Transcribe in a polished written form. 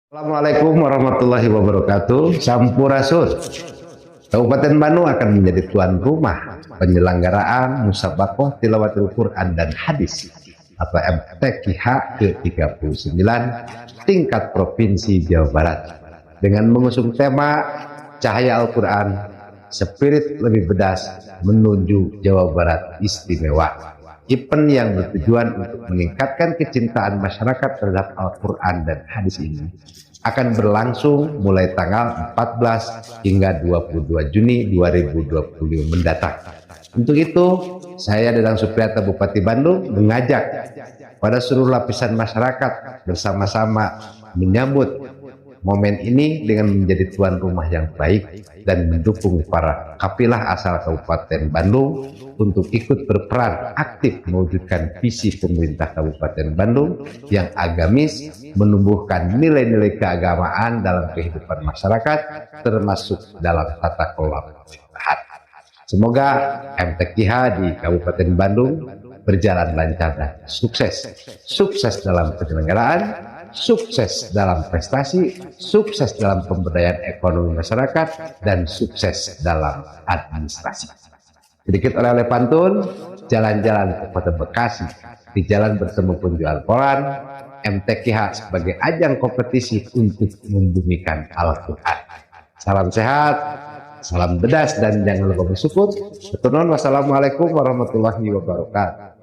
Assalamualaikum warahmatullahi wabarakatuh. Sampurasun. Kabupaten Bandung akan menjadi tuan rumah penyelenggaraan musabaqah tilawatil Quran dan hadis atau MTQH ke-39 tingkat provinsi Jawa Barat dengan mengusung tema Cahaya Al-Quran, Spirit Lebih Pedas Menuju Jawa Barat Istimewa. Event yang bertujuan untuk meningkatkan kecintaan masyarakat terhadap Al-Quran dan hadis ini akan berlangsung mulai tanggal 14 hingga 22 Juni 2020 mendatang. Untuk itu, saya Dadang Supriyatna Bupati Bandung mengajak pada seluruh lapisan masyarakat bersama-sama menyambut momen ini dengan menjadi tuan rumah yang baik dan mendukung para kafilah asal Kabupaten Bandung untuk ikut berperan aktif mewujudkan visi pemerintah Kabupaten Bandung yang agamis, menumbuhkan nilai-nilai keagamaan dalam kehidupan masyarakat termasuk dalam tata kelola pemerintahan. Semoga MTQH di Kabupaten Bandung berjalan lancar dan sukses. Sukses dalam penyelenggaraan, sukses dalam prestasi, sukses dalam pemberdayaan ekonomi masyarakat, dan sukses dalam administrasi. Sedikit oleh pantun, jalan-jalan ke Kota Bekasi, di jalan bertemu penjual koran, MTQH sebagai ajang kompetisi untuk membumikan Al-Quran. Salam sehat, salam pedas, dan jangan lupa bersyukur. Wassalamualaikum warahmatullahi wabarakatuh.